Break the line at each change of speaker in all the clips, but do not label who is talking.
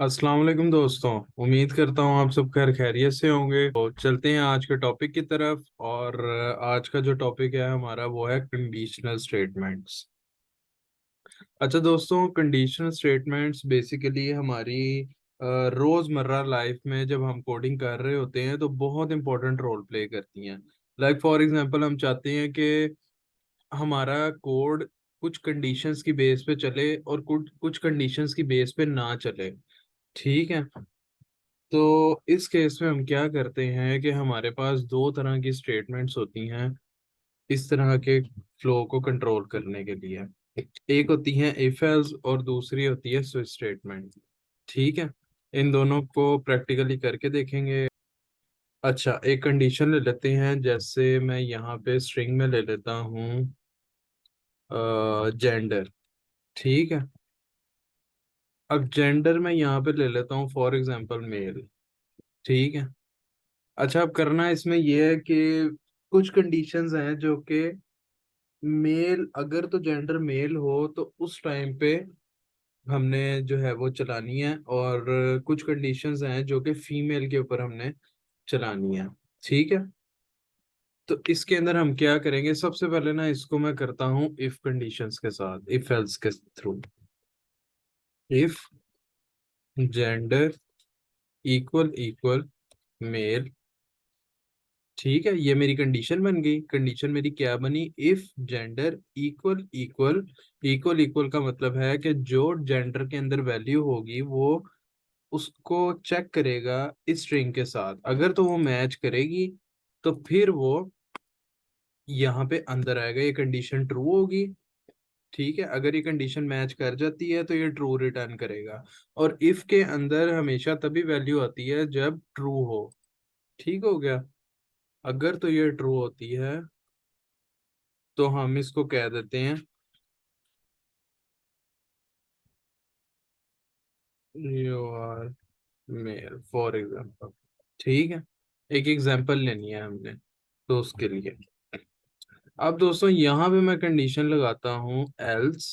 अस्सलाम वालेकुम दोस्तों। उम्मीद करता हूँ आप सब खैर खैरियत से होंगे। तो चलते हैं आज के टॉपिक की तरफ। और आज का जो टॉपिक है हमारा वो है कंडीशनल स्टेटमेंट्स। अच्छा दोस्तों, कंडीशनल स्टेटमेंट्स बेसिकली हमारी रोज़मर्रा लाइफ में जब हम कोडिंग कर रहे होते हैं तो बहुत इंपॉर्टेंट रोल प्ले करती हैं। लाइक फॉर एग्जांपल हम चाहते हैं कि हमारा कोड कुछ कंडीशंस की बेस पे चले और कुछ कुछ कंडीशंस की बेस पे ना चले। ठीक है। तो इस केस में हम क्या करते हैं कि हमारे पास दो तरह की स्टेटमेंट्स होती हैं इस तरह के फ्लो को कंट्रोल करने के लिए। एक होती है इफ एल्स और दूसरी होती है स्विच स्टेटमेंट। ठीक है। इन दोनों को प्रैक्टिकली करके देखेंगे। अच्छा, एक कंडीशन ले लेते हैं, जैसे मैं यहाँ पे स्ट्रिंग में ले लेता हूँ जेंडर। ठीक है। अब जेंडर में यहाँ पे ले लेता हूँ फॉर एग्जांपल मेल। ठीक है। अच्छा, अब करना इसमें यह है कि कुछ कंडीशंस हैं जो कि मेल, अगर तो जेंडर मेल हो तो उस टाइम पे हमने जो है वो चलानी है, और कुछ कंडीशंस हैं जो कि फीमेल के ऊपर हमने चलानी है। ठीक है। तो इसके अंदर हम क्या करेंगे, सबसे पहले ना इसको मैं करता हूँ इफ कंडीशंस के साथ, इफ एल्स के through. If gender equal equal male. ठीक है, ये मेरी कंडीशन बन गई। कंडीशन मेरी क्या बनी, if gender equal equal. Equal equal का मतलब है कि जो जेंडर के अंदर वैल्यू होगी वो उसको चेक करेगा इस स्ट्रिंग के साथ। अगर तो वो मैच करेगी तो फिर वो यहाँ पे अंदर आएगा, ये कंडीशन ट्रू होगी। ठीक है। अगर ये कंडीशन मैच कर जाती है तो ये ट्रू रिटर्न करेगा। और इफ के अंदर हमेशा तभी वैल्यू आती है जब ट्रू हो। ठीक हो गया। अगर तो ये ट्रू होती है तो हम इसको कह देते हैं you are male for example. ठीक है। एक एग्जाम्पल लेनी है हमने तो उसके लिए। अब दोस्तों यहाँ पे मैं कंडीशन लगाता हूँ एल्स।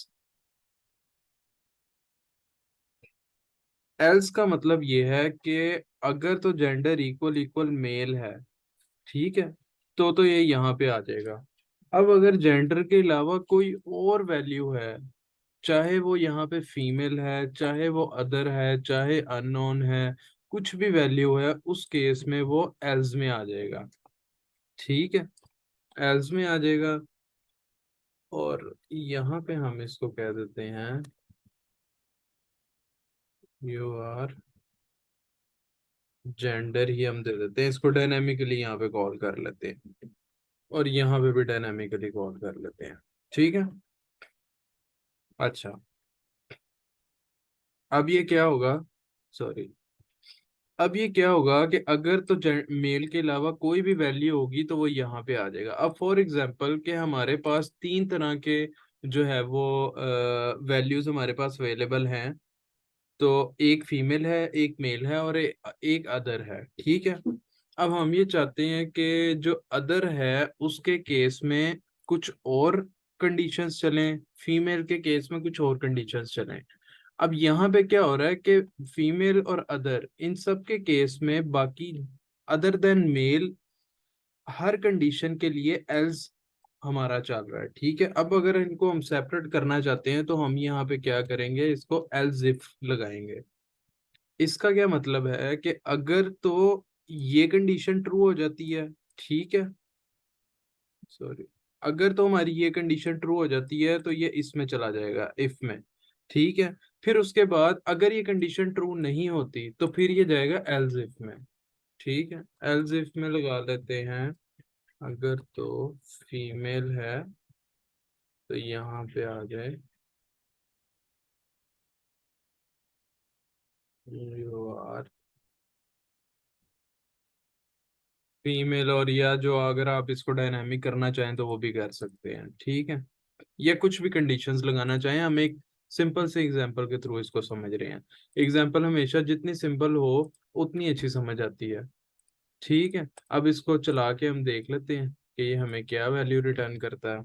एल्स का मतलब ये है कि अगर तो जेंडर इक्वल इक्वल मेल है, ठीक है, तो ये यहाँ पे आ जाएगा। अब अगर जेंडर के अलावा कोई और वैल्यू है, चाहे वो यहाँ पे फीमेल है, चाहे वो अदर है, चाहे अननोन है, कुछ भी वैल्यू है, उस केस में वो एल्स में आ जाएगा। ठीक है। एल्स में आ जाएगा। और यहाँ पे हम इसको कह देते हैं यू आर जेंडर ही हम दे देते हैं, इसको डायनेमिकली यहाँ पे कॉल कर लेते हैं। और यहाँ पे भी डायनेमिकली कॉल कर लेते हैं। ठीक है। अच्छा, अब ये क्या होगा, सॉरी, अब ये क्या होगा कि अगर तो मेल के अलावा कोई भी वैल्यू होगी तो वो यहाँ पे आ जाएगा। अब फॉर एग्जांपल कि हमारे पास तीन तरह के जो है वो वैल्यूज हमारे पास अवेलेबल हैं। तो एक फीमेल है, एक मेल है, और एक अदर है। ठीक है। अब हम ये चाहते हैं कि जो अदर है उसके केस में कुछ और कंडीशंस चलें, फीमेल के केस में कुछ और कंडीशंस चलें। अब यहाँ पे क्या हो रहा है कि फीमेल और अदर इन सब के केस में बाकी अदर देन मेल हर कंडीशन के लिए एल्स हमारा चल रहा है। ठीक है। अब अगर इनको हम सेपरेट करना चाहते हैं तो हम यहाँ पे क्या करेंगे, इसको एल्स इफ लगाएंगे। इसका क्या मतलब है कि अगर तो ये कंडीशन ट्रू हो जाती है, ठीक है, सॉरी, अगर तो हमारी ये कंडीशन ट्रू हो जाती है तो ये इसमें चला जाएगा इफ में। ठीक है। फिर उसके बाद अगर ये कंडीशन ट्रू नहीं होती तो फिर ये जाएगा एल्स इफ में। ठीक है। एल्स इफ में लगा लेते हैं, अगर तो फीमेल है तो यहाँ पे आ जाए यू आर फीमेल। और या जो अगर आप इसको डायनामिक करना चाहें तो वो भी कर सकते हैं। ठीक है। या कुछ भी कंडीशंस लगाना चाहें, हम एक सिंपल से एग्जांपल के थ्रू इसको समझ रहे हैं। एग्जांपल हमेशा जितनी सिंपल हो उतनी अच्छी समझ आती है। ठीक है। अब इसको चला के हम देख लेते हैं कि ये हमें क्या वैल्यू रिटर्न करता है।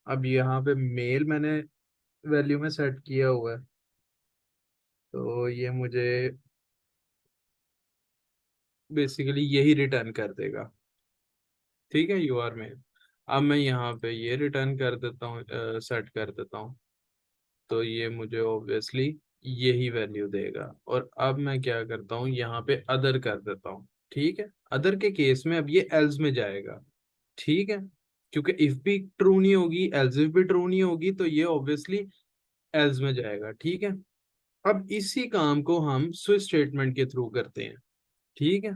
अब यहाँ पे मेल मैंने वैल्यू में सेट किया हुआ है। तो ये मुझे बेसिकली यही रिटर्न कर देगा। ठीक है, यू आर मेल। अब मैं यहाँ पे ये रिटर्न कर देता हूँ, सेट कर देता हूँ। तो ये मुझे ऑब्वियसली यही वैल्यू देगा। और अब मैं क्या करता हूँ, यहाँ पे अदर कर देता हूँ। ठीक है, अदर के केस में अब ये एल्स में जाएगा। ठीक है, क्योंकि इफ भी ट्रू नहीं होगी, एल्स इफ भी ट्रू नहीं होगी, तो ये ऑब्वियसली एल्स में जाएगा। ठीक है, अब इसी काम को हम स्विच स्टेटमेंट के थ्रू करते हैं। ठीक है,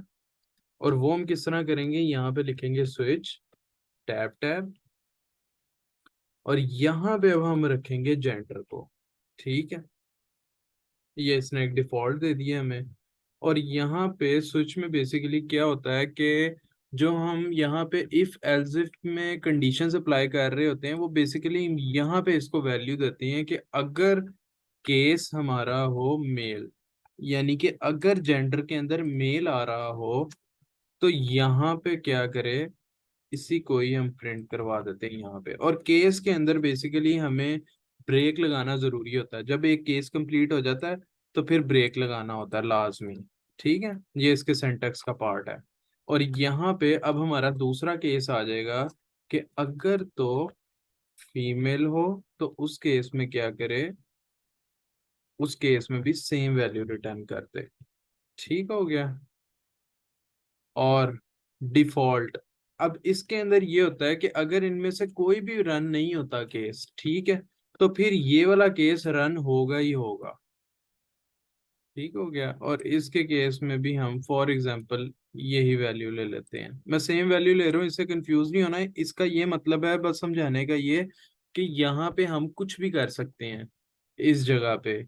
और वो हम किस तरह करेंगे, यहाँ पे लिखेंगे स्विच टैब टैब, और यहाँ पे अब हम रखेंगे जेंडर को। ठीक है, ये इसने एक डिफॉल्ट दे दिया हमें। और यहाँ पे स्विच में बेसिकली क्या होता है कि जो हम यहाँ पे इफ एल्स इफ में कंडीशंस अप्लाई कर रहे होते हैं, वो बेसिकली यहाँ पे इसको वैल्यू देती हैं कि अगर केस हमारा हो मेल, यानी कि अगर जेंडर के अंदर मेल आ रहा हो, तो यहाँ पे क्या करे, इसी को ही हम प्रिंट करवा देते हैं यहाँ पे। और केस के अंदर बेसिकली हमें ब्रेक लगाना जरूरी होता है। जब एक केस कंप्लीट हो जाता है, तो फिर ब्रेक लगाना होता है लाजमी। ठीक है, ये इसके सिंटैक्स का पार्ट है। और यहाँ पे अब हमारा दूसरा केस आ जाएगा कि अगर तो फीमेल हो, तो उस केस में क्या करे, उस केस में भी सेम वैल्यू रिटर्न कर दे। ठीक हो गया। और डिफॉल्ट, अब इसके अंदर ये होता है कि अगर इनमें से कोई भी रन नहीं होता केस, ठीक है, तो फिर ये वाला केस रन होगा ही होगा। ठीक हो गया। और इसके केस में भी हम फॉर एग्जांपल यही वैल्यू ले लेते हैं। मैं सेम वैल्यू ले रहा हूँ, इससे कंफ्यूज नहीं होना है। इसका ये मतलब है बस समझाने का ये, कि यहाँ पे हम कुछ भी कर सकते हैं इस जगह पे।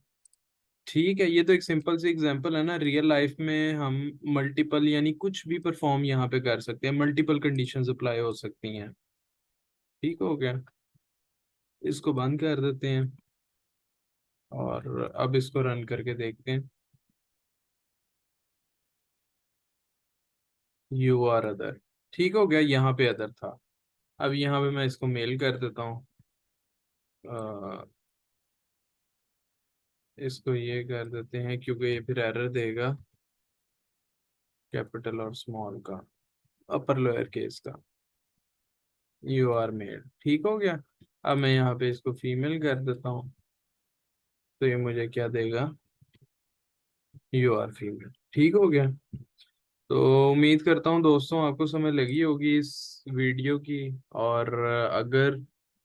ठीक है, ये तो एक सिंपल सी एग्जांपल है ना। रियल लाइफ में हम मल्टीपल यानी कुछ भी परफॉर्म यहाँ पे कर सकते हैं, मल्टीपल कंडीशंस अप्लाई हो सकती हैं। ठीक हो गया, इसको बंद कर देते हैं और अब इसको रन करके देखते हैं। यू आर अदर, ठीक हो गया, यहाँ पे अदर था। अब यहाँ पे मैं इसको मेल कर देता हूँ। अ, इसको ये कर देते हैं, क्योंकि ये फिर एरर देगा कैपिटल और स्मॉल का, अपर लोअर केस का। यू आर मेल, ठीक हो गया। अब मैं यहाँ पे इसको फीमेल कर देता हूँ, तो ये मुझे क्या देगा, यू आर फीमेल। ठीक हो गया। तो उम्मीद करता हूँ दोस्तों आपको समझ लगी होगी इस वीडियो की। और अगर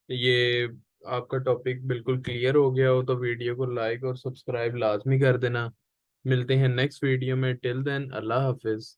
ये आपका टॉपिक बिल्कुल क्लियर हो गया हो, तो वीडियो को लाइक और सब्सक्राइब लाजमी कर देना। मिलते हैं नेक्स्ट वीडियो में। टिल देन, अल्लाह हाफिज।